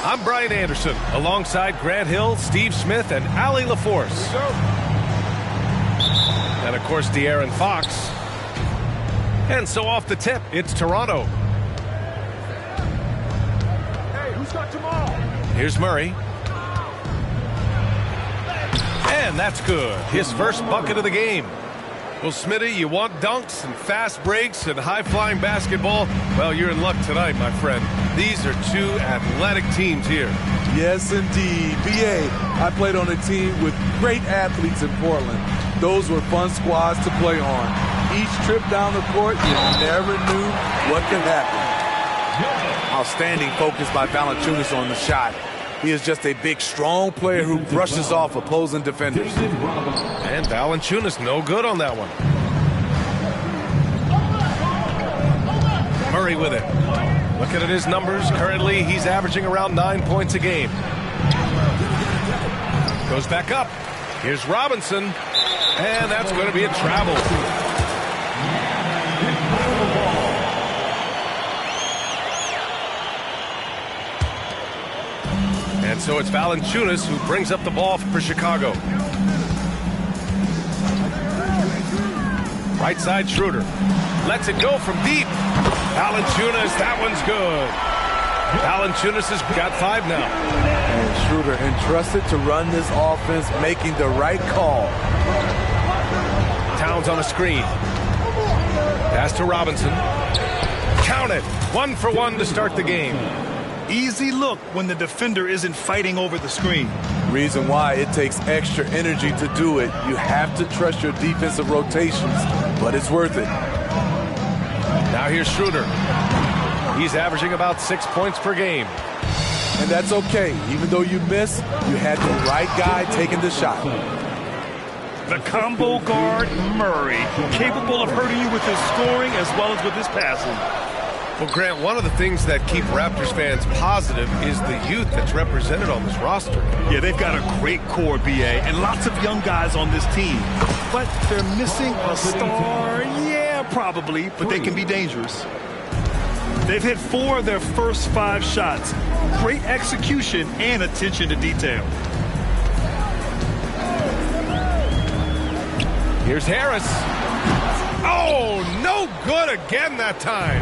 I'm Brian Anderson, alongside Grant Hill, Steve Smith, and Allie LaForce. And, of course, De'Aaron Fox. And so off the tip, it's Toronto. Hey, who's got tomorrow? Here's Murray. And that's good. His first bucket of the game. Well, Smitty, you want dunks and fast breaks and high-flying basketball? Well, you're in luck tonight, my friend. These are two athletic teams here. Yes, indeed. BA, I played on a team with great athletes in Portland. Those were fun squads to play on. Each trip down the court, you never knew what could happen. Outstanding focus by Valanciunas on the shot. He is just a big, strong player who brushes off opposing defenders. And Valanciunas no good on that one. Murray with it. Looking at his numbers, currently he's averaging around 9 points a game. Goes back up. Here's Robinson. And that's going to be a travel. And so it's Valanciunas who brings up the ball for Chicago. Right side Schroeder. Lets it go from deep. Valanciunas, that one's good. Valanciunas has got 5 now. And Schroeder entrusted to run this offense, making the right call. Towns on a screen. Pass to Robinson. Count it. 1 for 1 to start the game. Easy look when the defender isn't fighting over the screen. Reason why it takes extra energy to do it. You have to trust your defensive rotations, but it's worth it. Now here's Schroeder. He's averaging about 6 points per game. And that's okay. Even though you miss, you had the right guy taking the shot. The combo guard, Murray, capable of hurting you with his scoring as well as with his passing. Well, Grant, one of the things that keep Raptors fans positive is the youth that's represented on this roster. Yeah, they've got a great core, BA, and lots of young guys on this team. But they're missing a star, yeah, probably, but they can be dangerous. They've hit 4 of their first 5 shots. Great execution and attention to detail. Here's Harris. Oh, no good again that time.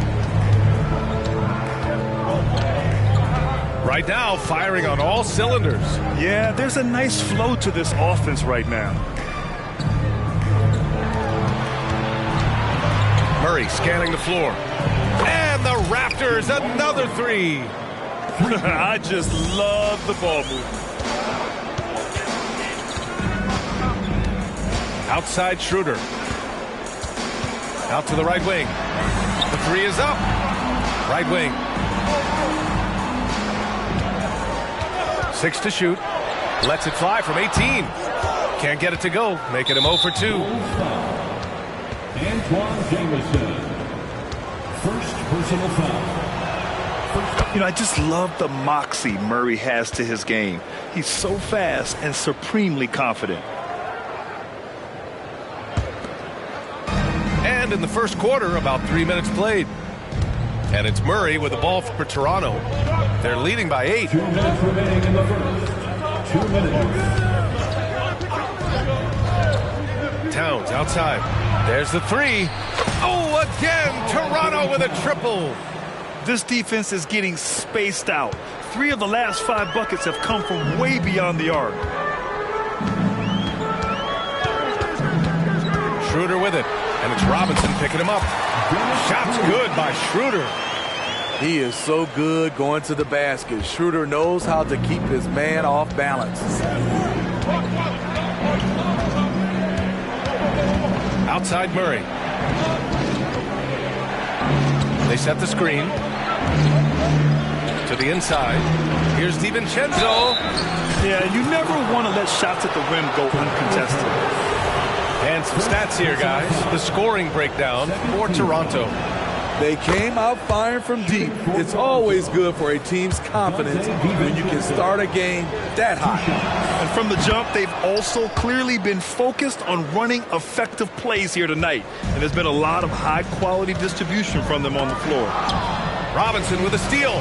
Right now, firing on all cylinders. Yeah, there's a nice flow to this offense right now. Murray scanning the floor. And the Raptors, another 3. I just love the ball movement. Outside Schroeder. Out to the right wing. The 3 is up. Right wing. 6 to shoot. Lets it fly from 18. Can't get it to go. Making him 0 for 2. Antoine Jameson. First personal foul. You know, I just love the moxie Murray has to his game. He's so fast and supremely confident. And in the first quarter, about 3 minutes played. And it's Murray with the ball for Toronto. They're leading by 8. 2 minutes remaining in the first. 2 minutes. Towns outside. There's the 3. Oh, again, Toronto with a triple. This defense is getting spaced out. 3 of the last 5 buckets have come from way beyond the arc. Schroeder with it. And it's Robinson picking him up. Shot's good by Schroeder. He is so good going to the basket. Schroeder knows how to keep his man off balance. Outside Murray. They set the screen. To the inside. Here's DiVincenzo. Yeah, you never want to let shots at the rim go uncontested. And some stats here, guys. The scoring breakdown for Toronto. They came out firing from deep. It's always good for a team's confidence when you can start a game that hot. And from the jump, they've also clearly been focused on running effective plays here tonight. And there's been a lot of high-quality distribution from them on the floor. Robinson with a steal.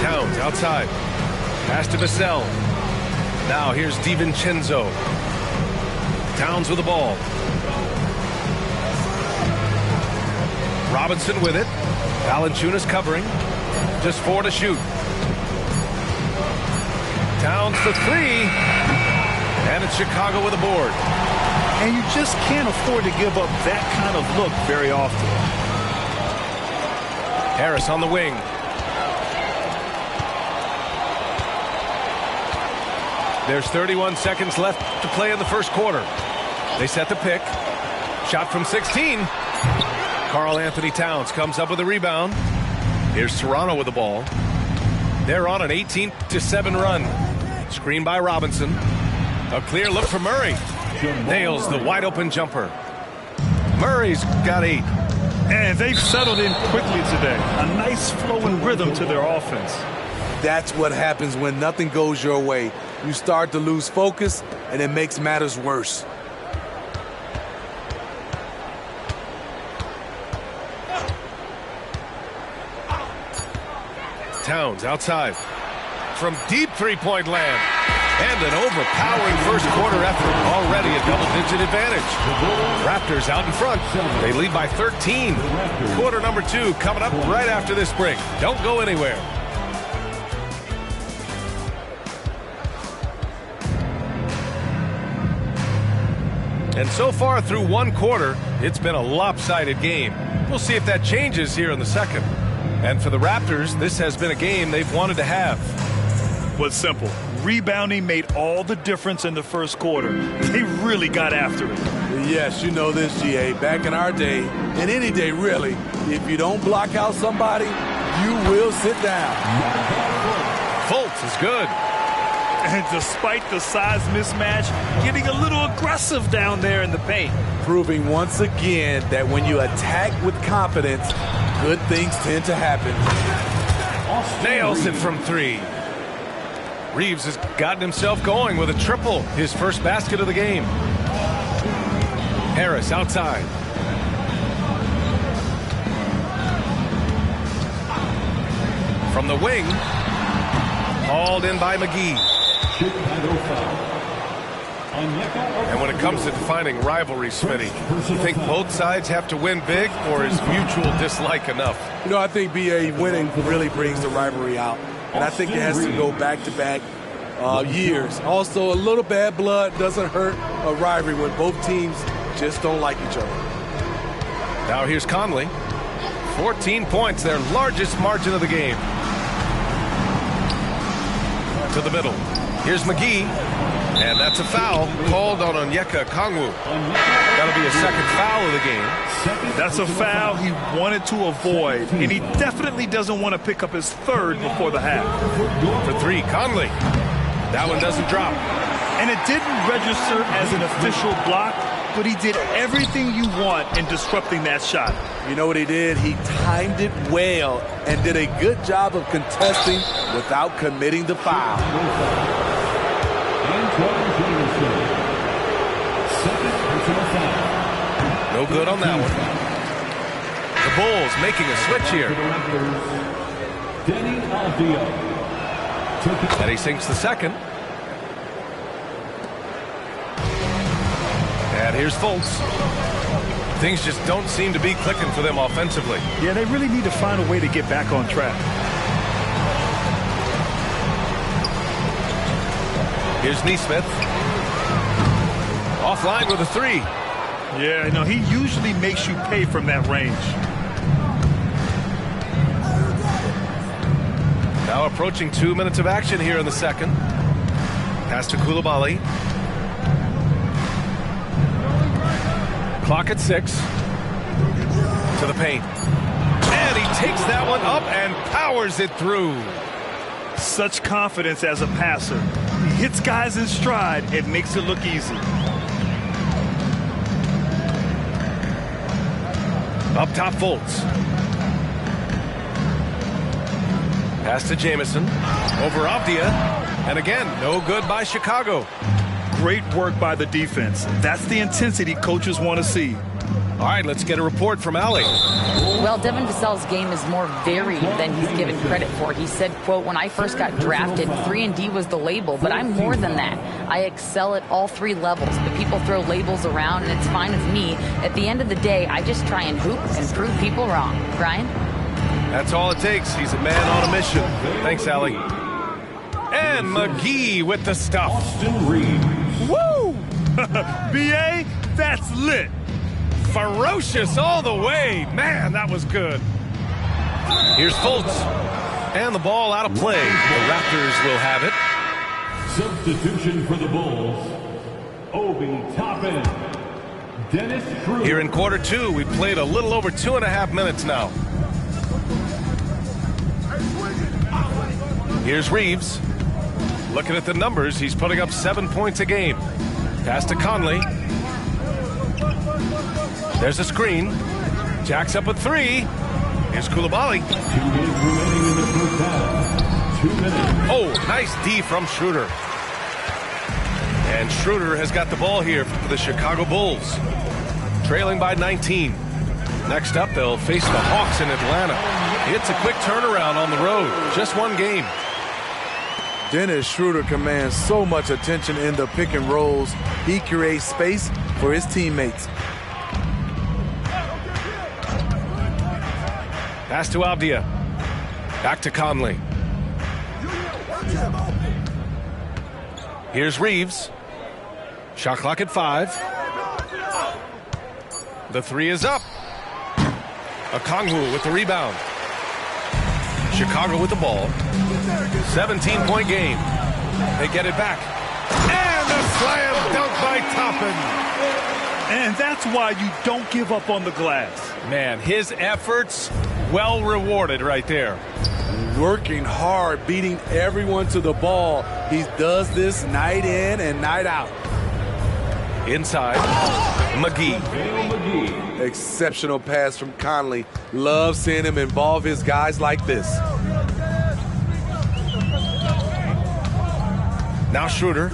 Towns outside. Pass to Vassell. Now here's DiVincenzo. Towns with the ball. Robinson with it. Valanciunas covering. Just 4 to shoot. Towns for 3. And it's Chicago with a board. And you just can't afford to give up that kind of look very often. Harris on the wing. There's 31 seconds left to play in the first quarter. They set the pick. Shot from 16. Karl Anthony Towns comes up with a rebound. Here's Toronto with the ball. They're on an 18-7 run. Screen by Robinson. A clear look for Murray. Nails the wide open jumper. Murray's got 8. And they've settled in quickly today. A nice flowing rhythm to their offense. That's what happens when nothing goes your way. You start to lose focus, and it makes matters worse. Towns outside. From deep three-point land. And an overpowering first quarter effort. Already a double-digit advantage. Raptors out in front. They lead by 13. Quarter number 2 coming up right after this break. Don't go anywhere. And so far through one quarter, it's been a lopsided game. We'll see if that changes here in the second. And for the Raptors, this has been a game they've wanted to have. Was simple. Rebounding made all the difference in the first quarter. They really got after it. Yes, you know this, GA. Back in our day, and any day really, if you don't block out somebody, you will sit down. Fultz is good. And despite the size mismatch, getting a little aggressive down there in the paint. Proving once again that when you attack with confidence, good things tend to happen. Nails it from 3. Reeves has gotten himself going with a triple, his first basket of the game. Harris outside. From the wing, hauled in by McGee. And when it comes to defining rivalry, Smitty, you think both sides have to win big, or is mutual dislike enough? You know, I think BA winning really brings the rivalry out. And I think it has to go back-to-back years. Also, a little bad blood doesn't hurt a rivalry when both teams just don't like each other. Now here's Conley. 14 points, their largest margin of the game. To the middle. Here's McGee. And that's a foul called on Onyeka Okongwu. That'll be a second foul of the game. That's a foul he wanted to avoid, and he definitely doesn't want to pick up his third before the half. For 3, Conley. That one doesn't drop. And it didn't register as an official block, but he did everything you want in disrupting that shot. You know what he did? He timed it well and did a good job of contesting without committing the foul. No good on that one. The Bulls making a switch here. And he sinks the second. And here's Fultz. Things just don't seem to be clicking for them offensively. Yeah, they really need to find a way to get back on track. Here's Nesmith. Offline with a 3. Yeah, no, he usually makes you pay from that range. Now approaching 2 minutes of action here in the second. Pass to Coulibaly. Clock at 6. To the paint. And he takes that one up and powers it through. Such confidence as a passer. He hits guys in stride and makes it look easy. Up top, Fultz. Pass to Jamison. Over Avdia. And again, no good by Chicago. Great work by the defense. That's the intensity coaches want to see. All right, let's get a report from Allie. Well, Devin Vassell's game is more varied than he's given credit for. He said, quote, "When I first got drafted, 3-and-D was the label, but I'm more than that. I excel at all three levels. But people throw labels around, and it's fine with me. At the end of the day, I just try and hoop and prove people wrong." Brian? That's all it takes. He's a man on a mission. Thanks, Allie. And McGee with the stuff. Austin Reeves. Woo! BA, that's lit. Ferocious all the way. Man, that was good. Here's Fultz. And the ball out of play. The Raptors will have it. Substitution for the Bulls. Obi Toppin. Dennis Schroeder. Here in quarter two, we played a little over 2.5 minutes now. Here's Reeves. Looking at the numbers, he's putting up 7 points a game. Pass to Conley. There's a screen. Jacks up a three. Here's Koulibaly. 2 minutes remaining in the first half. 2 minutes. Oh, nice D from Schroeder. And Schroeder has got the ball here for the Chicago Bulls. Trailing by 19. Next up, they'll face the Hawks in Atlanta. It's a quick turnaround on the road. Just one game. Dennis Schroeder commands so much attention in the pick and rolls. He creates space for his teammates. Pass to Avdia. Back to Conley. Here's Reeves. Shot clock at 5. The three is up. Okongwu with the rebound. Chicago with the ball. 17-point game. They get it back. And a slam dunk by Toppin. And that's why you don't give up on the glass. Man, his efforts well rewarded right there. Working hard, beating everyone to the ball. He does this night in and night out. Inside, McGee. Exceptional pass from Conley. Love seeing him involve his guys like this. Now Schroeder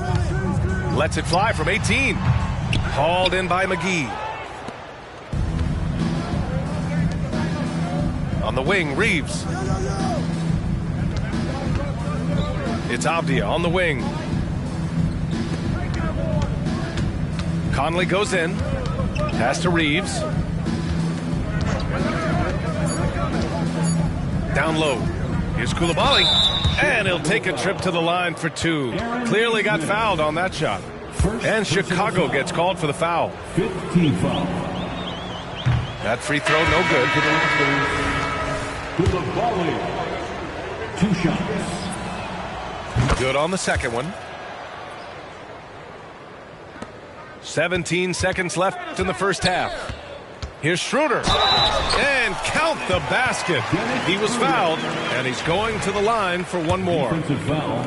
lets it fly from 18. Hauled in by McGee. On the wing, Reeves. It's Avdia on the wing. Conley goes in. Pass to Reeves. Down low. Here's Koulibaly. And he'll take a trip to the line for two. Clearly got fouled on that shot. And Chicago gets called for the foul. 15 foul. That free throw no good. Koulibaly. 2 shots. Good on the second one. 17 seconds left in the first half. Here's Schroeder. And count the basket. He was fouled, and he's going to the line for one more. Defensive foul.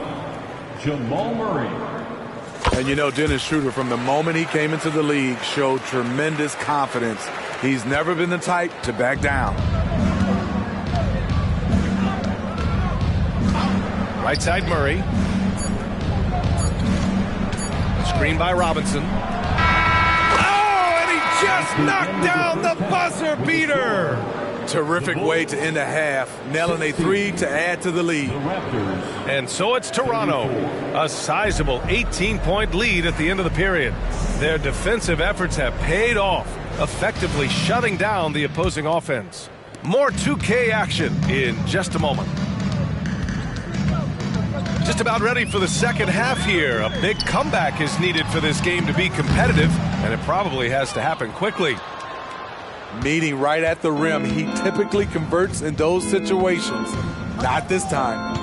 Jamal Murray. And you know, Dennis Schroeder, from the moment he came into the league, showed tremendous confidence. He's never been the type to back down. Right side, Murray. Screen by Robinson. Just knocked down the buzzer beater. Terrific way to end a half, nailing a three to add to the lead. And so it's Toronto, a sizable 18-point lead at the end of the period. Their defensive efforts have paid off, effectively shutting down the opposing offense. More 2K action in just a moment. Just about ready for the second half here. A big comeback is needed for this game to be competitive, and it probably has to happen quickly. Meeting right at the rim, he typically converts in those situations. Not this time.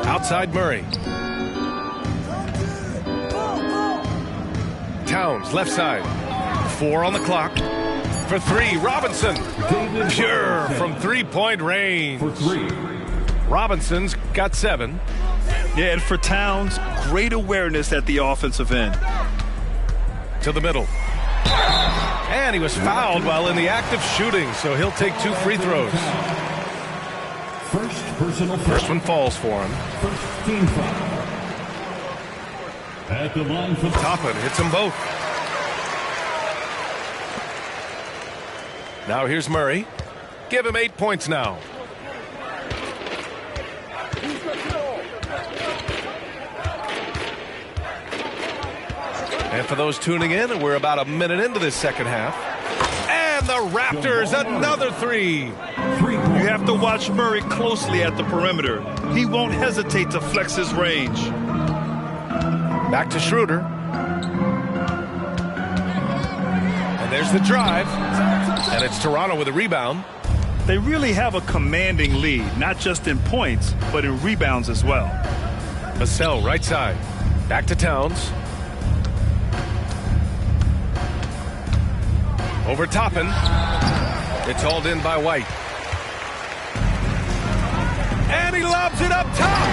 Outside Murray. Towns, left side. 4 on the clock. For 3, Robinson. Pure from three-point range. For 3. Robinson's got 7. Yeah, and for Towns, great awareness at the offensive end. To the middle. And he was fouled while in the act of shooting, so he'll take 2 free throws. First personal foul. First one falls for him. First team foul. At the line for Toppin hits them both. Now here's Murray. Give him 8 points now. And for those tuning in, we're about a minute into this second half. And the Raptors, another three. You have to watch Murray closely at the perimeter. He won't hesitate to flex his range. Back to Schroeder. And there's the drive. And it's Toronto with a rebound. They really have a commanding lead, not just in points, but in rebounds as well. Vassell, right side. Back to Towns. Over Toppin. It's hauled in by White. And he lobs it up top.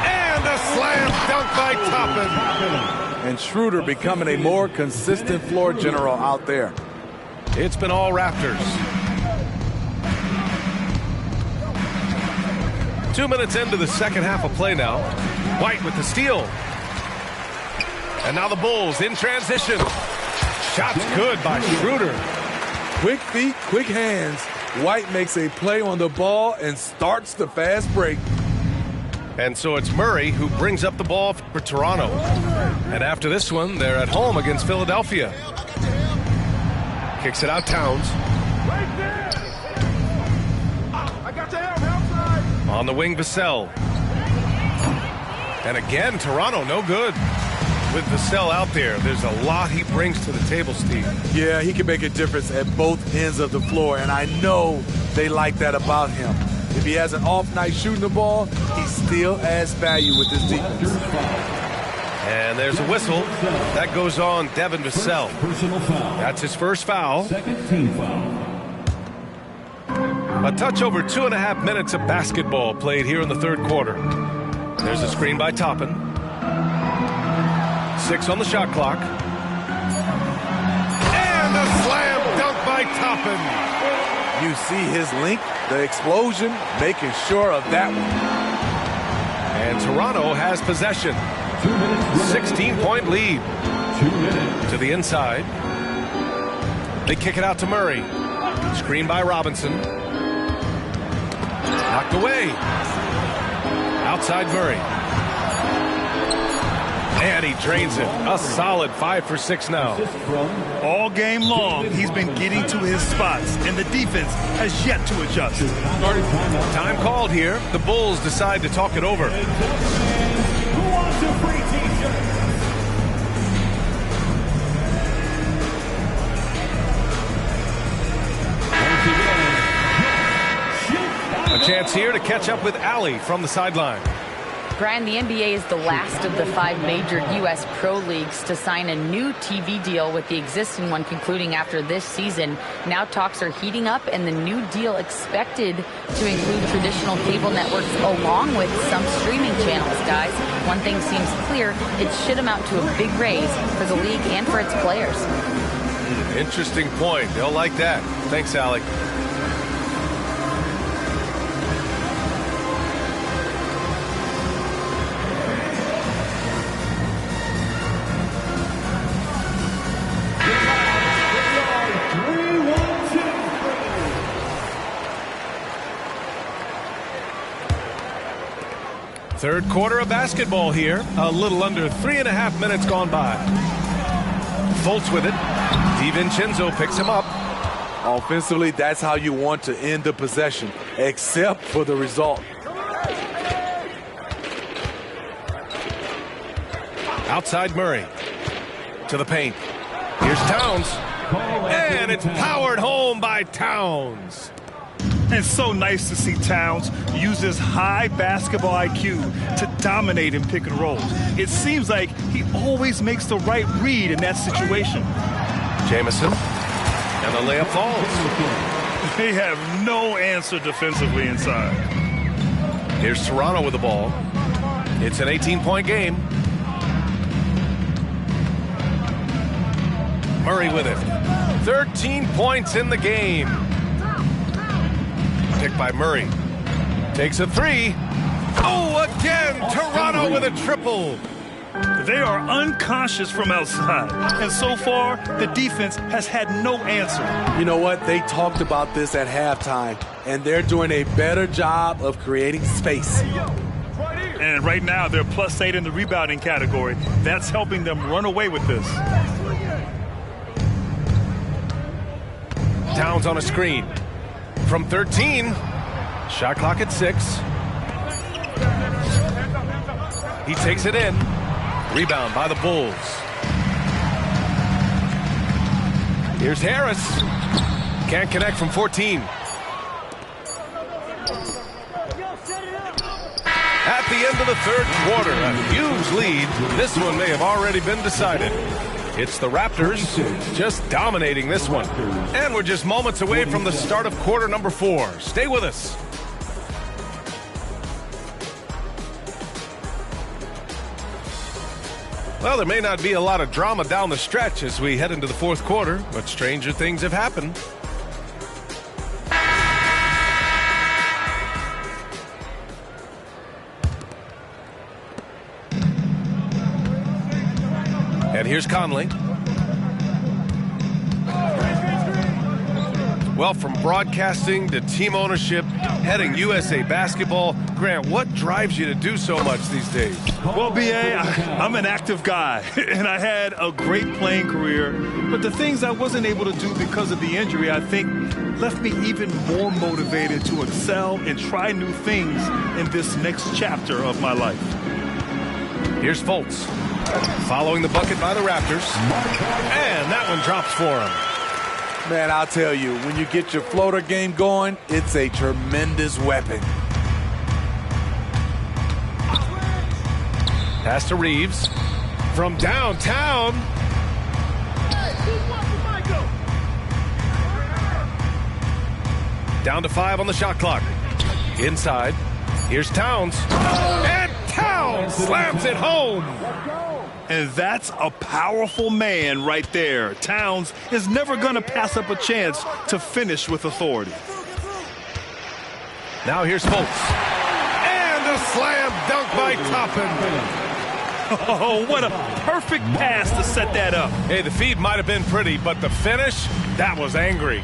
And a slam dunk by Toppin. And Schroeder becoming a more consistent floor general out there. It's been all Raptors. 2 minutes into the second half of play now. White with the steal. And now the Bulls in transition. Shots good by Schroeder. Quick feet, quick hands. White makes a play on the ball and starts the fast break. And so it's Murray who brings up the ball for Toronto. And after this one, they're at home against Philadelphia. Kicks it out, Towns. I got your help outside. On the wing, Vassell. And again, Toronto no good. With Vassell out there, there's a lot he brings to the table, Steve. Yeah, he can make a difference at both ends of the floor, and I know they like that about him. If he has an off night shooting the ball, he still adds value with his defense. And there's a whistle. That goes on Devin Vassell. personal foul. That's his first foul. Second team foul. A touch over 2.5 minutes of basketball played here in the third quarter. There's a screen by Toppin. 6 on the shot clock. And a slam dunk by Toppin. You see his link, the explosion, making sure of that one. And Toronto has possession. 16-point lead. 2 minutes. To the inside. They kick it out to Murray. Screen by Robinson. Knocked away. Outside Murray. And he drains it. A solid 5 for 6 now. All game long, he's been getting to his spots, and the defense has yet to adjust. Time called here. The Bulls decide to talk it over. Who wants a free t-shirt? A chance here to catch up with Allie from the sideline. Brian, the NBA is the last of the 5 major U.S. pro leagues to sign a new TV deal, with the existing one concluding after this season. Now talks are heating up, and the new deal expected to include traditional cable networks along with some streaming channels, guys. One thing seems clear: it should amount to a big raise for the league and for its players. Interesting point. They'll like that. Thanks, Allie. Third quarter of basketball here. A little under 3.5 minutes gone by. Fultz with it. DiVincenzo picks him up. Offensively, that's how you want to end the possession, except for the result. Outside Murray. To the paint. Here's Towns. And it's powered home by Towns. It's so nice to see Towns use his high basketball IQ to dominate in pick and rolls. It seems like he always makes the right read in that situation. Jamison. And the layup falls. They have no answer defensively inside. Here's Toronto with the ball. It's an 18-point game. Murray with it. 13 points in the game. Picked by Murray. Takes a 3. Oh, again, Toronto with a triple. They are unconscious from outside. And so far, the defense has had no answer. You know what? They talked about this at halftime, and they're doing a better job of creating space. And right now, they're +8 in the rebounding category. That's helping them run away with this. Towns on a screen. From 13. Shot clock at 6. He takes it in. Rebound by the Bulls. Here's Harris. Can't connect from 14. At the end of the third quarter, a huge lead. This one may have already been decided. It's the Raptors just dominating this one. And we're just moments away from the start of quarter number 4. Stay with us. Well, there may not be a lot of drama down the stretch as we head into the fourth quarter, but stranger things have happened. And here's Conley. Well, from broadcasting to team ownership, heading USA basketball, Grant, what drives you to do so much these days? Well, B.A., I'm an active guy, and I had a great playing career. But the things I wasn't able to do because of the injury, I think, left me even more motivated to excel and try new things in this next chapter of my life. Here's Fultz, following the bucket by the Raptors. And that one drops for him. Man, I'll tell you, when you get your floater game going, it's a tremendous weapon. Pass to Reeves. From downtown. Down to 5 on the shot clock. Inside. Here's Towns. And Towns slams it home. And that's a powerful man right there. Towns is never going to pass up a chance to finish with authority. Now here's Fultz. And a slam dunk by Toppin. Oh, what a perfect pass to set that up. Hey, the feed might have been pretty, but the finish, that was angry.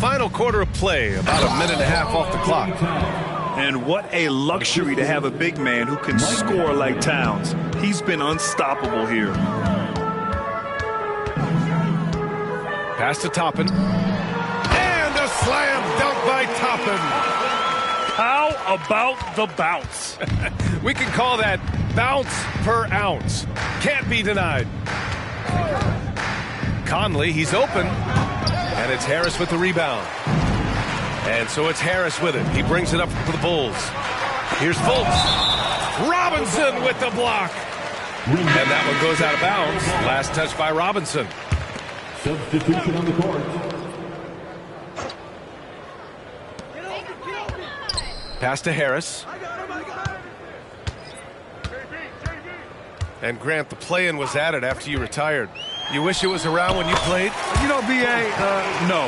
Final quarter of play, about a minute and a half off the clock. And what a luxury to have a big man who can score like Towns. He's been unstoppable here. Pass to Toppin. And a slam dunk by Toppin. How about the bounce? We can call that bounce per ounce. Can't be denied. Conley, he's open. And it's Harris with the rebound. And so it's Harris with it. He brings it up for the Bulls. Here's Fultz. Robinson with the block. And that one goes out of bounds. Last touch by Robinson. Substitution on the court. Pass to Harris. And Grant, the play-in was added after you retired. You wish it was around when you played? You know, B.A., no.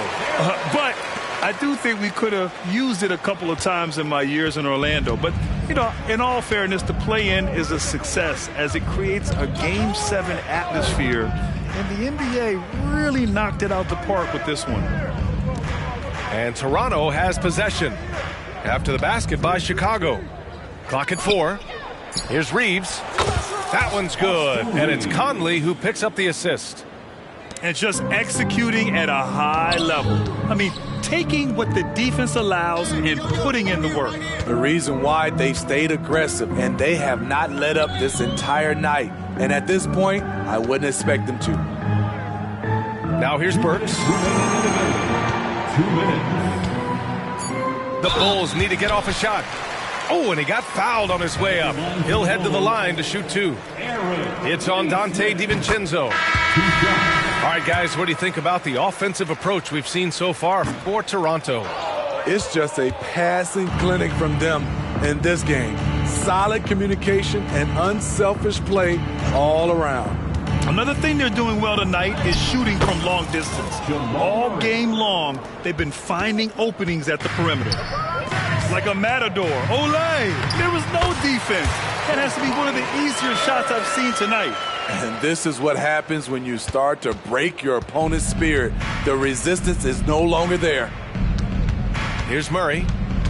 But I do think we could have used it a couple of times in my years in Orlando. But, you know, in all fairness, the play-in is a success as it creates a Game 7 atmosphere. And the NBA really knocked it out the park with this one. And Toronto has possession after the basket by Chicago. Clock at 4. Here's Reeves. That one's good. And it's Conley who picks up the assist. And just executing at a high level. I mean, taking what the defense allows and putting in the work. The reason why they stayed aggressive, and they have not let up this entire night. And at this point, I wouldn't expect them to. Now here's Burks. 2 minutes. The Bulls need to get off a shot. Oh, and he got fouled on his way up. He'll head to the line to shoot 2. It's on Dante DiVincenzo. All right, guys, what do you think about the offensive approach we've seen so far for Toronto? It's just a passing clinic from them in this game. Solid communication and unselfish play all around. Another thing they're doing well tonight is shooting from long distance. All game long, they've been finding openings at the perimeter. like a matador. Olay! There was no defense. That has to be one of the easier shots I've seen tonight. And this is what happens when you start to break your opponent's spirit. The resistance is no longer there. Here's Murray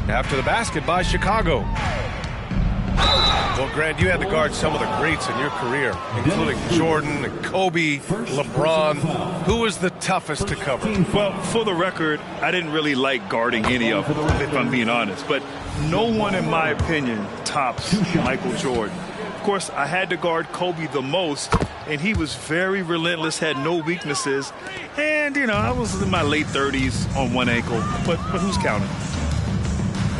after the basket by Chicago. Well, Grant, you had to guard some of the greats in your career, including Jordan and Kobe, LeBron. Who was the toughest to cover? Well, for the record, I didn't really like guarding any of them, if I'm being honest. But no one, in my opinion, tops Michael Jordan. Of course, I had to guard Kobe the most, and he was very relentless, had no weaknesses. And, you know, I was in my late 30s on one ankle, but who's counting?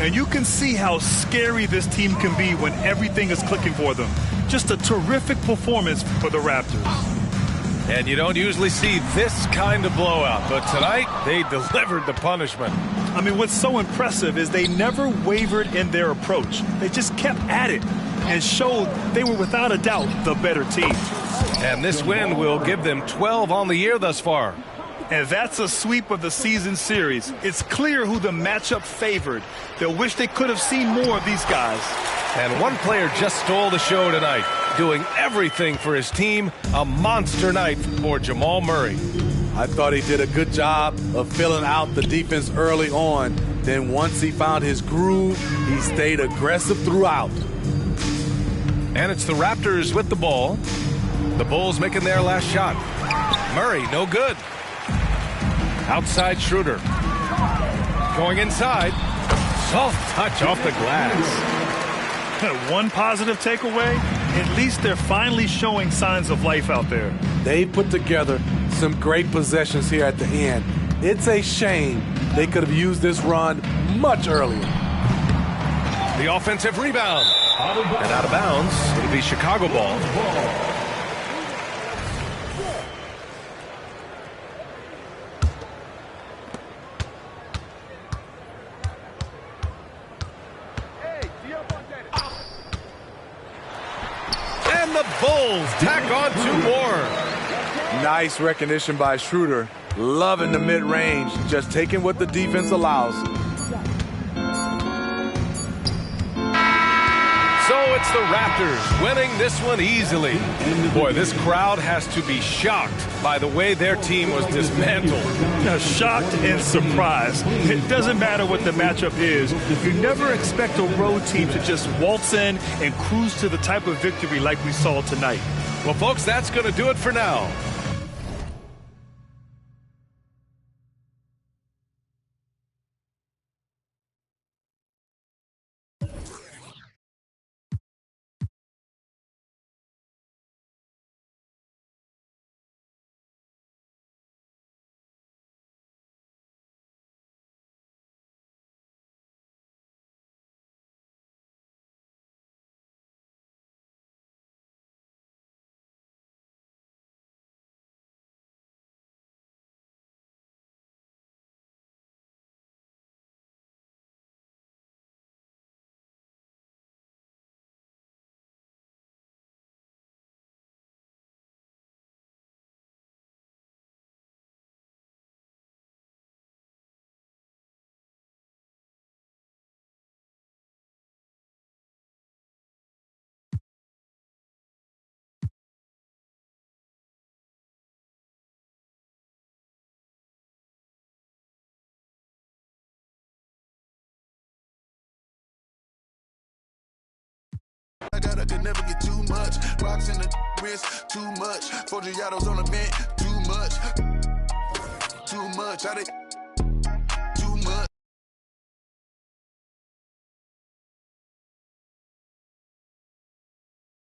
And you can see how scary this team can be when everything is clicking for them. Just a terrific performance for the Raptors. And you don't usually see this kind of blowout, but tonight they delivered the punishment. I mean, what's so impressive is they never wavered in their approach. They just kept at it and showed they were without a doubt the better team. And this win will give them 12 on the year thus far. And that's a sweep of the season series. It's clear who the matchup favored. They'll wish they could have seen more of these guys. And one player just stole the show tonight, doing everything for his team. A monster night for Jamal Murray. I thought he did a good job of filling out the defense early on. Then once he found his groove, he stayed aggressive throughout. And it's the Raptors with the ball. The Bulls making their last shot. Murray, no good. Outside Schroeder. Going inside. Soft touch off the glass. One positive takeaway, at least they're finally showing signs of life out there. They put together some great possessions here at the end. It's a shame they could have used this run much earlier. The offensive rebound. And out of bounds. It'll be Chicago ball. The Bulls tack on 2 more. Nice recognition by Schroeder. Loving the mid-range, just taking what the defense allows. So it's the Raptors winning this one easily. Boy, this crowd has to be shocked by the way their team was dismantled. Shocked and surprised. It doesn't matter what the matchup is. You never expect a road team to just waltz in and cruise to the type of victory like we saw tonight. Well, folks, that's going to do it for now. I could never get too much. Rocks in the wrist, too much. 4 Giados on the vent, too much. Too much.